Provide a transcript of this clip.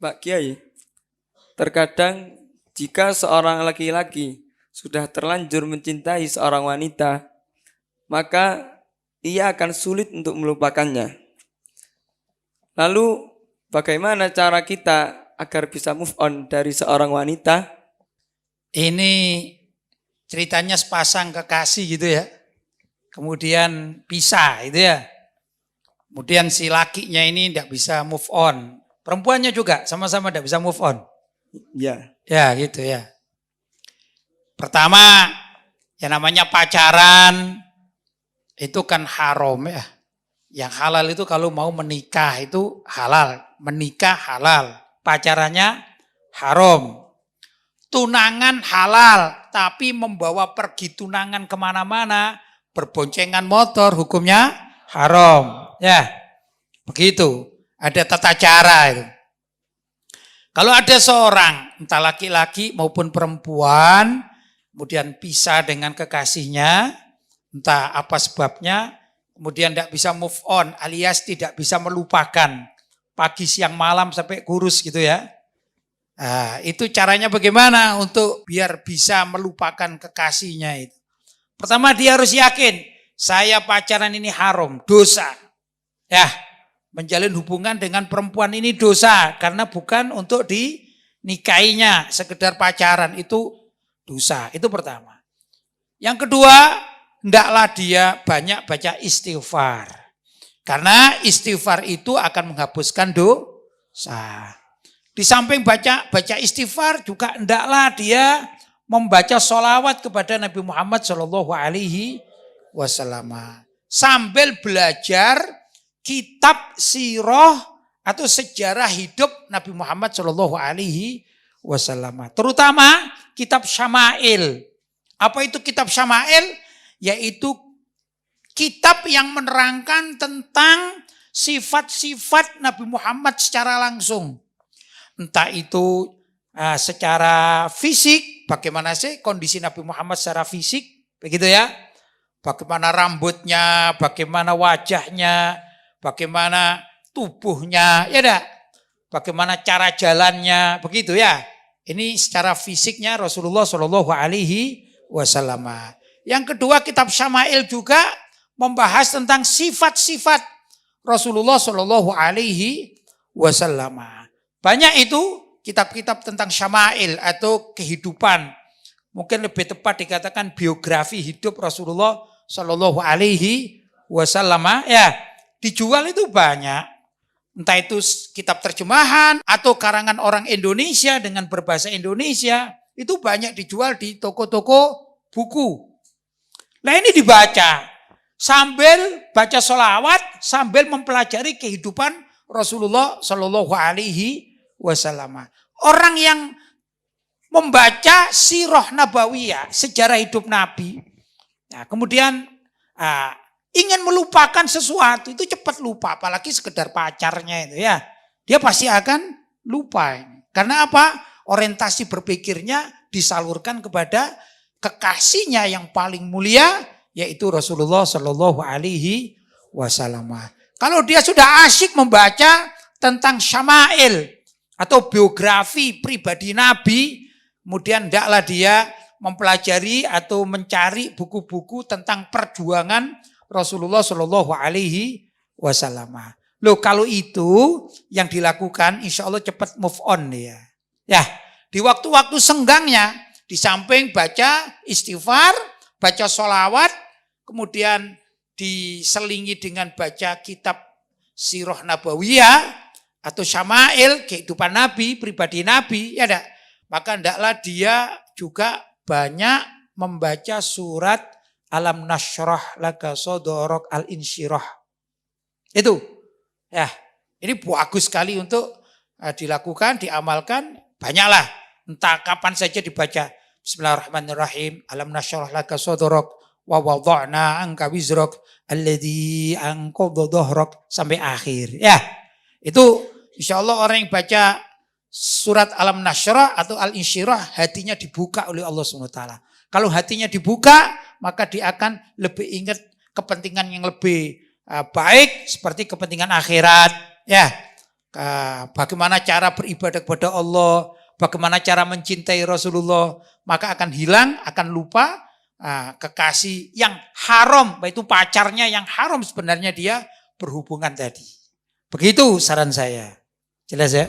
Pak Kiai, terkadang jika seorang laki-laki sudah terlanjur mencintai seorang wanita, maka ia akan sulit untuk melupakannya. Lalu bagaimana cara kita agar bisa move on dari seorang wanita? Ini ceritanya sepasang kekasih gitu ya. Kemudian pisah gitu ya. Kemudian si lakinya ini tidak bisa move on. Perempuannya juga sama-sama tidak bisa move on. Ya. Ya gitu ya. Pertama, yang namanya pacaran itu kan haram ya. Yang halal itu kalau mau menikah itu halal. Menikah halal. Pacarannya haram. Tunangan halal. Tapi membawa pergi tunangan kemana-mana. Berboncengan motor hukumnya haram. Ya, begitu. Ada tata cara itu. Kalau ada seorang, entah laki-laki maupun perempuan, kemudian pisah dengan kekasihnya, entah apa sebabnya, kemudian tidak bisa move on, alias tidak bisa melupakan pagi, siang, malam sampai kurus gitu ya. Nah, itu caranya bagaimana untuk biar bisa melupakan kekasihnya itu. Pertama dia harus yakin, saya pacaran ini haram, dosa. Ya, menjalin hubungan dengan perempuan ini dosa karena bukan untuk dinikahinya, sekedar pacaran itu dosa. Itu pertama. Yang kedua, hendaklah dia banyak baca istighfar. Karena istighfar itu akan menghapuskan dosa. Di samping baca istighfar juga hendaklah dia membaca sholawat kepada Nabi Muhammad SAW. Sambil belajar kitab sirah atau sejarah hidup Nabi Muhammad SAW. Terutama kitab Syama'il. Apa itu kitab Syama'il? Yaitu kitab yang menerangkan tentang sifat-sifat Nabi Muhammad secara langsung. Entah itu secara fisik, bagaimana sih kondisi Nabi Muhammad secara fisik, begitu ya. Bagaimana rambutnya, bagaimana wajahnya, bagaimana tubuhnya, ya dah. Bagaimana cara jalannya, begitu ya. Ini secara fisiknya Rasulullah SAW. Yang kedua, kitab Syama'il juga membahas tentang sifat-sifat Rasulullah SAW. Banyak itu kitab-kitab tentang Syama'il atau kehidupan. Mungkin lebih tepat dikatakan biografi hidup Rasulullah SAW. Ya, dijual itu banyak. Entah itu kitab terjemahan atau karangan orang Indonesia dengan berbahasa Indonesia. Itu banyak dijual di toko-toko buku. Nah ini dibaca. Sambil baca sholawat, sambil mempelajari kehidupan Rasulullah SAW. Orang yang membaca sirah nabawiyah, sejarah hidup Nabi. Nah, kemudian ingin melupakan sesuatu itu cepat lupa, apalagi sekedar pacarnya itu ya. Dia pasti akan lupa. Karena apa? Orientasi berpikirnya disalurkan kepada kekasihnya yang paling mulia, yaitu Rasulullah SAW. Kalau dia sudah asyik membaca tentang Syama'il atau biografi pribadi Nabi, kemudian hendaklah dia mempelajari atau mencari buku-buku tentang perjuangan Rasulullah SAW. Loh kalau itu yang dilakukan, insya Allah cepat move on dia. Ya, di waktu-waktu senggangnya, di samping baca istighfar, baca sholawat, kemudian diselingi dengan baca kitab sirah nabawiyah atau Syama'il, kehidupan Nabi, pribadi Nabi, ya dak. Maka hendaklah dia juga banyak membaca surat Alam Nashrah Laka Sodorok Al-Insyirah. Itu. Ya, ini bagus sekali untuk dilakukan, diamalkan. Banyaklah. Entah kapan saja dibaca. Bismillahirrahmanirrahim. Alam Nashrah Laka Sodorok. Wa wada'na anka wizrok. Alladhi anqadha dhahrok. Sampai akhir. Ya, itu insya Allah orang yang baca surat Alam Nashrah atau Al-Insyirah, hatinya dibuka oleh Allah SWT. Kalau hatinya dibuka, maka dia akan lebih ingat kepentingan yang lebih baik, seperti kepentingan akhirat. Ya, bagaimana cara beribadah kepada Allah, bagaimana cara mencintai Rasulullah, maka akan hilang, akan lupa kekasih yang haram, yaitu pacarnya yang haram sebenarnya dia berhubungan tadi. Begitu saran saya. Jelas ya?